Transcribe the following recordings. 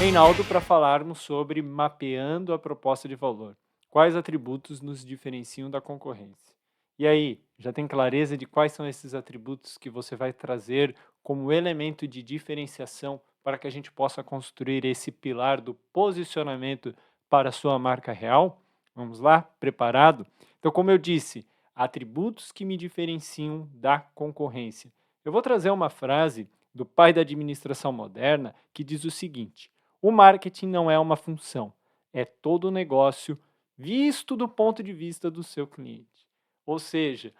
Reinaldo para falarmos sobre mapeando a proposta de valor. Quais atributos nos diferenciam da concorrência? E aí, já tem clareza de quais são esses atributos que você vai trazer como elemento de diferenciação para que a gente possa construir esse pilar do posicionamento para a sua marca real? Vamos lá? Preparado? Então, como eu disse, atributos que me diferenciam da concorrência. Eu vou trazer uma frase do pai da administração moderna que diz o seguinte: o marketing não é uma função, é todo o negócio visto do ponto de vista do seu cliente. Ou seja,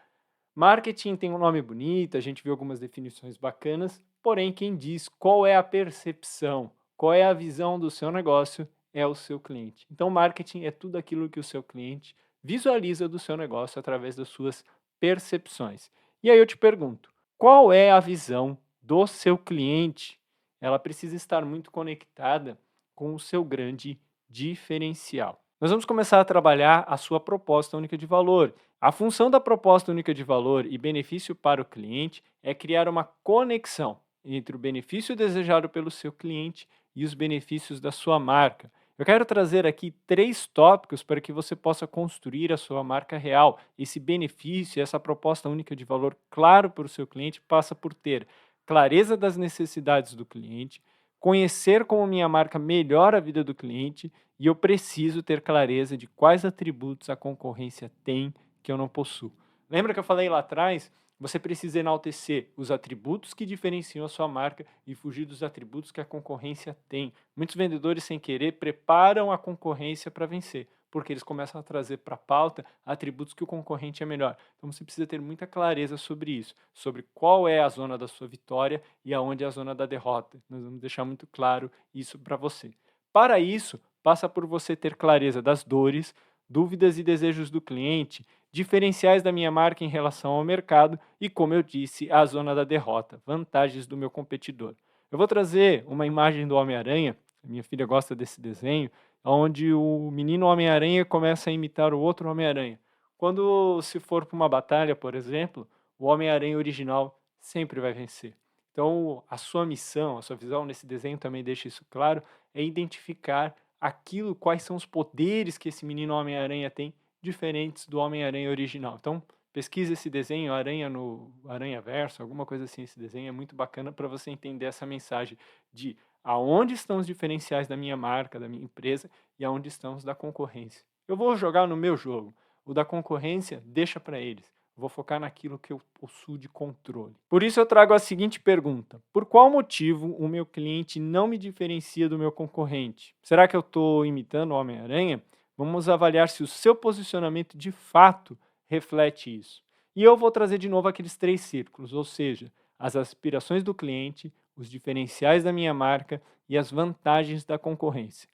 marketing tem um nome bonito, a gente viu algumas definições bacanas, porém quem diz qual é a percepção, qual é a visão do seu negócio é o seu cliente. Então, marketing é tudo aquilo que o seu cliente visualiza do seu negócio através das suas percepções. E aí eu te pergunto, qual é a visão do seu cliente? Ela precisa estar muito conectada com o seu grande diferencial. Nós vamos começar a trabalhar a sua proposta única de valor. A função da proposta única de valor e benefício para o cliente é criar uma conexão entre o benefício desejado pelo seu cliente e os benefícios da sua marca. Eu quero trazer aqui 3 tópicos para que você possa construir a sua marca real. Esse benefício, essa proposta única de valor claro para o seu cliente passa por ter clareza das necessidades do cliente, conhecer como minha marca melhora a vida do cliente e eu preciso ter clareza de quais atributos a concorrência tem que eu não possuo. Lembra que eu falei lá atrás? Você precisa enaltecer os atributos que diferenciam a sua marca e fugir dos atributos que a concorrência tem. Muitos vendedores, sem querer, preparam a concorrência para vencer, porque eles começam a trazer para a pauta atributos que o concorrente é melhor. Então você precisa ter muita clareza sobre isso, sobre qual é a zona da sua vitória e aonde é a zona da derrota. Nós vamos deixar muito claro isso para você. Para isso, passa por você ter clareza das dores, dúvidas e desejos do cliente, diferenciais da minha marca em relação ao mercado e, como eu disse, a zona da derrota, vantagens do meu competidor. Eu vou trazer uma imagem do Homem-Aranha, minha filha gosta desse desenho, onde o menino Homem-Aranha começa a imitar o outro Homem-Aranha. Quando se for para uma batalha, por exemplo, o Homem-Aranha original sempre vai vencer. Então, a sua missão, a sua visão nesse desenho também deixa isso claro, é identificar aquilo, quais são os poderes que esse menino Homem-Aranha tem, diferentes do Homem-Aranha original. Então, pesquisa esse desenho, Aranha no Aranha Verso, alguma coisa assim, esse desenho é muito bacana para você entender essa mensagem de aonde estão os diferenciais da minha marca, da minha empresa e aonde estão os da concorrência. Eu vou jogar no meu jogo. O da concorrência, deixa para eles. Vou focar naquilo que eu possuo de controle. Por isso eu trago a seguinte pergunta: por qual motivo o meu cliente não me diferencia do meu concorrente? Será que eu estou imitando o Homem-Aranha? Vamos avaliar se o seu posicionamento de fato reflete isso. E eu vou trazer de novo aqueles 3 círculos, ou seja, as aspirações do cliente, os diferenciais da minha marca e as vantagens da concorrência.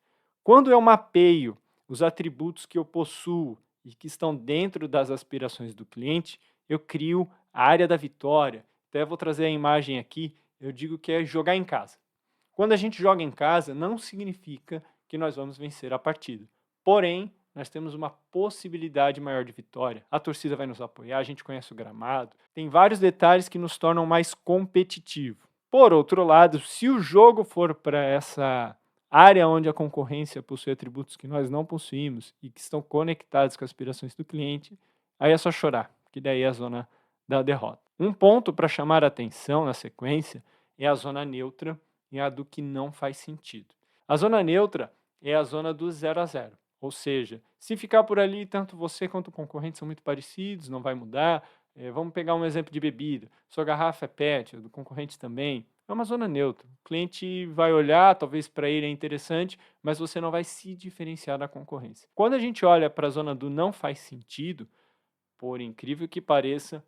Quando eu mapeio os atributos que eu possuo e que estão dentro das aspirações do cliente, eu crio a área da vitória. Até vou trazer a imagem aqui, eu digo que é jogar em casa. Quando a gente joga em casa, não significa que nós vamos vencer a partida. Porém, nós temos uma possibilidade maior de vitória. A torcida vai nos apoiar, a gente conhece o gramado. Tem vários detalhes que nos tornam mais competitivo. Por outro lado, se o jogo for para essa área onde a concorrência possui atributos que nós não possuímos e que estão conectados com as aspirações do cliente, aí é só chorar, que daí é a zona da derrota. Um ponto para chamar a atenção na sequência é a zona neutra e a do que não faz sentido. A zona neutra é a zona do 0 a 0, ou seja, se ficar por ali, tanto você quanto o concorrente são muito parecidos, não vai mudar. Vamos pegar um exemplo de bebida. Sua garrafa é PET, a do concorrente também. É uma zona neutra. O cliente vai olhar, talvez para ele é interessante, mas você não vai se diferenciar da concorrência. Quando a gente olha para a zona do não faz sentido, por incrível que pareça,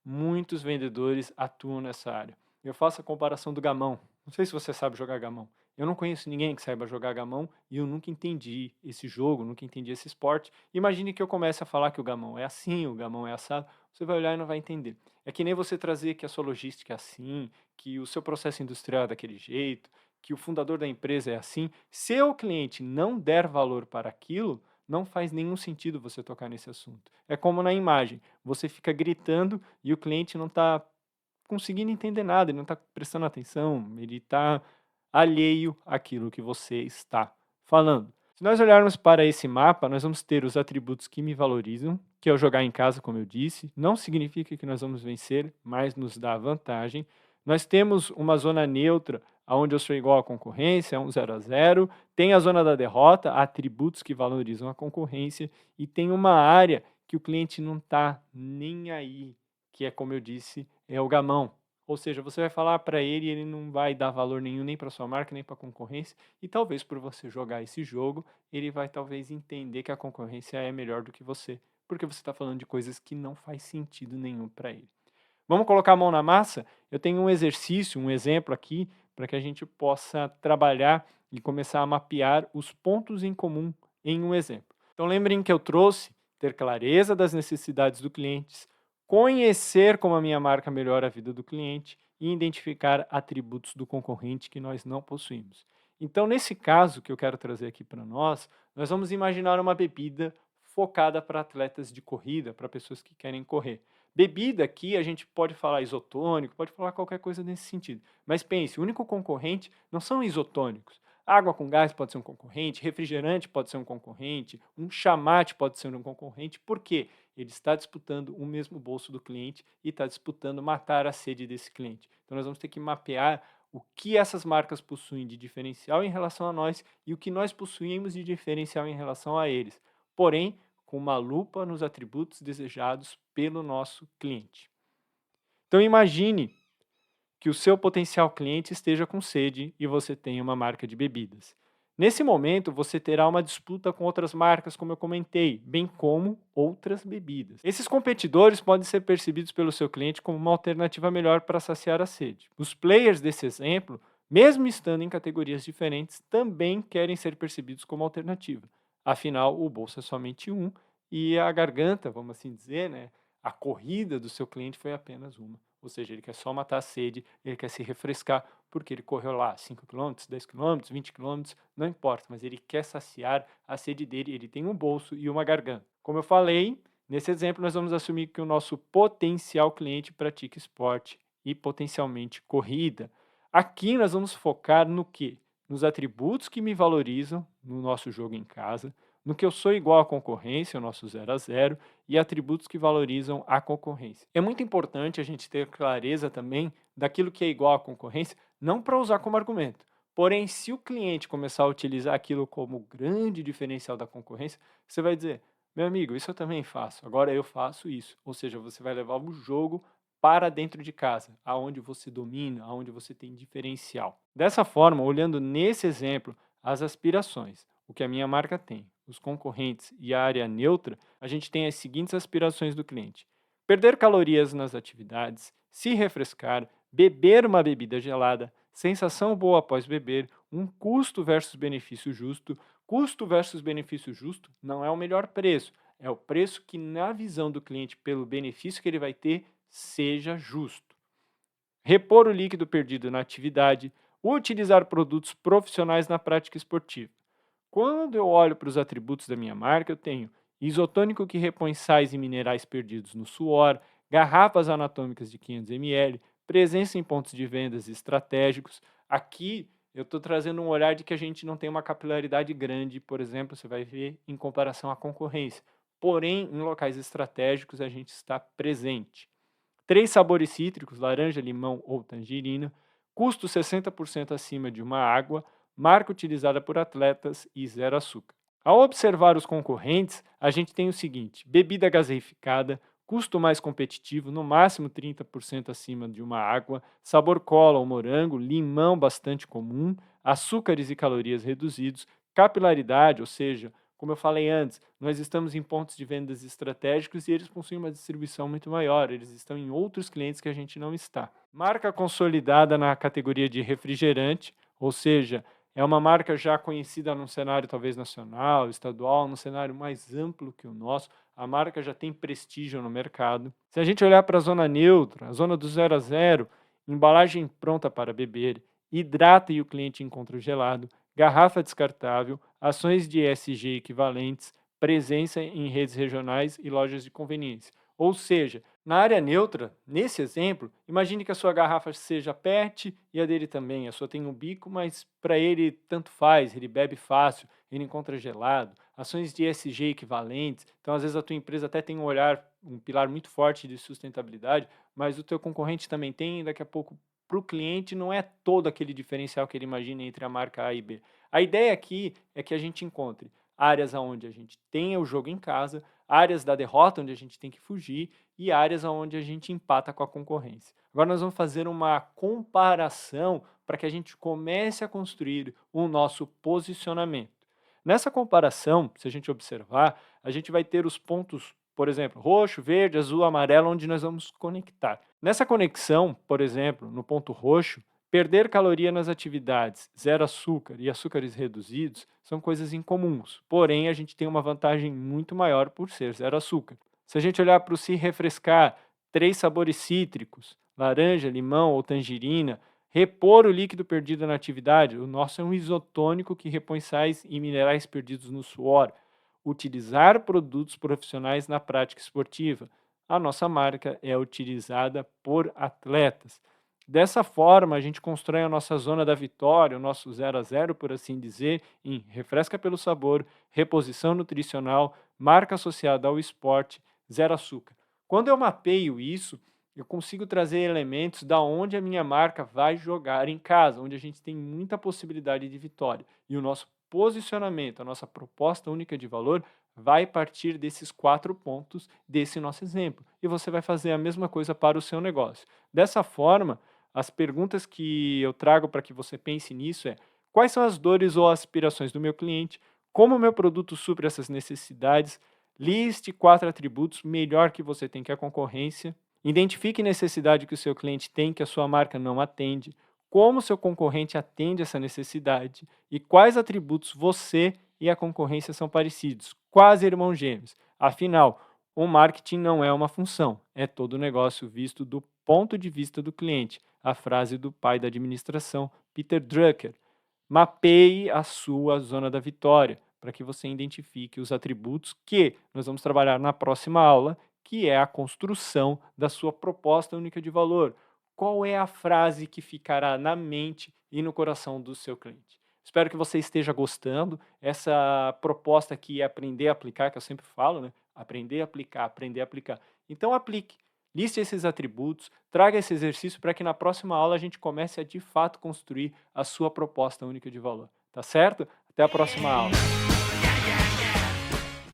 muitos vendedores atuam nessa área. Eu faço a comparação do gamão. Não sei se você sabe jogar gamão. Eu não conheço ninguém que saiba jogar gamão e eu nunca entendi esse jogo, nunca entendi esse esporte. Imagine que eu comece a falar que o gamão é assim, o gamão é assado. Você vai olhar e não vai entender. É que nem você trazer que a sua logística é assim, que o seu processo industrial é daquele jeito, que o fundador da empresa é assim. Se o cliente não der valor para aquilo, não faz nenhum sentido você tocar nesse assunto. É como na imagem, você fica gritando e o cliente não está conseguindo entender nada, ele não está prestando atenção, ele está alheio àquilo que você está falando. Se nós olharmos para esse mapa, nós vamos ter os atributos que me valorizam, que é o jogar em casa, como eu disse. Não significa que nós vamos vencer, mas nos dá vantagem. Nós temos uma zona neutra, onde eu sou igual à concorrência, é um 0 a 0. Tem a zona da derrota, atributos que valorizam a concorrência. E tem uma área que o cliente não está nem aí, que é, como eu disse, é o gamão. Ou seja, você vai falar para ele e ele não vai dar valor nenhum nem para sua marca, nem para a concorrência. E talvez por você jogar esse jogo, ele vai talvez entender que a concorrência é melhor do que você, porque você está falando de coisas que não faz sentido nenhum para ele. Vamos colocar a mão na massa? Eu tenho um exercício, um exemplo aqui, para que a gente possa trabalhar e começar a mapear os pontos em comum em um exemplo. Então lembrem que eu trouxe ter clareza das necessidades do cliente, conhecer como a minha marca melhora a vida do cliente e identificar atributos do concorrente que nós não possuímos. Então, nesse caso que eu quero trazer aqui para nós vamos imaginar uma bebida focada para atletas de corrida, para pessoas que querem correr. Bebida aqui a gente pode falar isotônico, pode falar qualquer coisa nesse sentido. Mas pense, o único concorrente não são isotônicos. Água com gás pode ser um concorrente, refrigerante pode ser um concorrente, um chamate pode ser um concorrente. Por quê? Ele está disputando o mesmo bolso do cliente e está disputando matar a sede desse cliente. Então nós vamos ter que mapear o que essas marcas possuem de diferencial em relação a nós e o que nós possuímos de diferencial em relação a eles. Porém, com uma lupa nos atributos desejados pelo nosso cliente. Então imagine que o seu potencial cliente esteja com sede e você tenha uma marca de bebidas. Nesse momento, você terá uma disputa com outras marcas, como eu comentei, bem como outras bebidas. Esses competidores podem ser percebidos pelo seu cliente como uma alternativa melhor para saciar a sede. Os players desse exemplo, mesmo estando em categorias diferentes, também querem ser percebidos como alternativa. Afinal, o bolso é somente um e a garganta, vamos assim dizer, né, a corrida do seu cliente foi apenas uma. Ou seja, ele quer só matar a sede, ele quer se refrescar, porque ele correu lá 5 quilômetros, 10 quilômetros, 20 quilômetros, não importa, mas ele quer saciar a sede dele, ele tem um bolso e uma garganta. Como eu falei, nesse exemplo nós vamos assumir que o nosso potencial cliente pratica esporte e potencialmente corrida. Aqui nós vamos focar no quê? Nos atributos que me valorizam no nosso jogo em casa, no que eu sou igual à concorrência, o nosso 0 a 0, e atributos que valorizam a concorrência. É muito importante a gente ter clareza também daquilo que é igual à concorrência, não para usar como argumento. Porém, se o cliente começar a utilizar aquilo como grande diferencial da concorrência, você vai dizer, meu amigo, isso eu também faço, agora eu faço isso. Ou seja, você vai levar o jogo para dentro de casa, aonde você domina, aonde você tem diferencial. Dessa forma, olhando nesse exemplo, as aspirações, o que a minha marca tem, os concorrentes e a área neutra, a gente tem as seguintes aspirações do cliente: perder calorias nas atividades, se refrescar, beber uma bebida gelada, sensação boa após beber, um custo versus benefício justo. Custo versus benefício justo não é o melhor preço, é o preço que, na visão do cliente, pelo benefício que ele vai ter, seja justo. Repor o líquido perdido na atividade, utilizar produtos profissionais na prática esportiva. Quando eu olho para os atributos da minha marca, eu tenho isotônico que repõe sais e minerais perdidos no suor, garrafas anatômicas de 500 ml, presença em pontos de vendas estratégicos. Aqui eu estou trazendo um olhar de que a gente não tem uma capilaridade grande, por exemplo, você vai ver em comparação à concorrência. Porém, em locais estratégicos a gente está presente. 3 sabores cítricos, laranja, limão ou tangerina, custo 60% acima de uma água, marca utilizada por atletas e zero açúcar. Ao observar os concorrentes, a gente tem o seguinte: bebida gaseificada, custo mais competitivo, no máximo 30% acima de uma água, sabor cola ou morango, limão bastante comum, açúcares e calorias reduzidos, capilaridade, ou seja, como eu falei antes, nós estamos em pontos de vendas estratégicos e eles possuem uma distribuição muito maior, eles estão em outros clientes que a gente não está. Marca consolidada na categoria de refrigerante, ou seja, é uma marca já conhecida num cenário talvez nacional, estadual, num cenário mais amplo que o nosso. A marca já tem prestígio no mercado. Se a gente olhar para a zona neutra, a zona do 0 a 0, embalagem pronta para beber, hidrata e o cliente encontra o gelado, garrafa descartável, ações de ESG equivalentes, presença em redes regionais e lojas de conveniência. Ou seja, Na área neutra, nesse exemplo, imagine que a sua garrafa seja PET e a dele também. A sua tem um bico, mas para ele tanto faz, ele bebe fácil, ele encontra gelado. Ações de ESG equivalentes. Então, às vezes a tua empresa até tem um olhar, um pilar muito forte de sustentabilidade, mas o teu concorrente também tem, e daqui a pouco para o cliente não é todo aquele diferencial que ele imagina entre a marca A e B. A ideia aqui é que a gente encontre áreas onde a gente tenha o jogo em casa, áreas da derrota onde a gente tem que fugir e áreas onde a gente empata com a concorrência. Agora nós vamos fazer uma comparação para que a gente comece a construir o nosso posicionamento. Nessa comparação, se a gente observar, a gente vai ter os pontos, por exemplo, roxo, verde, azul, amarelo, onde nós vamos conectar. Nessa conexão, por exemplo, no ponto roxo, perder caloria nas atividades, zero açúcar e açúcares reduzidos são coisas incomuns, porém a gente tem uma vantagem muito maior por ser zero açúcar. Se a gente olhar para o se refrescar, 3 sabores cítricos, laranja, limão ou tangerina, repor o líquido perdido na atividade, o nosso é um isotônico que repõe sais e minerais perdidos no suor. Utilizar produtos profissionais na prática esportiva. A nossa marca é utilizada por atletas. Dessa forma, a gente constrói a nossa zona da vitória, o nosso 0 a 0, por assim dizer, em refresca pelo sabor, reposição nutricional, marca associada ao esporte, zero açúcar. Quando eu mapeio isso, eu consigo trazer elementos da onde a minha marca vai jogar em casa, onde a gente tem muita possibilidade de vitória. E o nosso posicionamento, a nossa proposta única de valor, vai partir desses 4 pontos desse nosso exemplo. E você vai fazer a mesma coisa para o seu negócio. Dessa forma, as perguntas que eu trago para que você pense nisso é: quais são as dores ou aspirações do meu cliente? Como o meu produto supre essas necessidades? Liste 4 atributos melhor que você tem que a concorrência. Identifique necessidade que o seu cliente tem que a sua marca não atende. Como o seu concorrente atende essa necessidade e quais atributos você e a concorrência são parecidos, quase irmãos gêmeos. Afinal, o marketing não é uma função, é todo o negócio visto do ponto de vista do cliente. A frase do pai da administração, Peter Drucker. Mapeie a sua zona da vitória para que você identifique os atributos que nós vamos trabalhar na próxima aula, que é a construção da sua proposta única de valor. Qual é a frase que ficará na mente e no coração do seu cliente? Espero que você esteja gostando. Essa proposta aqui é aprender a aplicar, que eu sempre falo, né? Aprender a aplicar, aprender a aplicar. Então aplique. Liste esses atributos, traga esse exercício para que na próxima aula a gente comece a de fato construir a sua proposta única de valor. Tá certo? Até a próxima aula.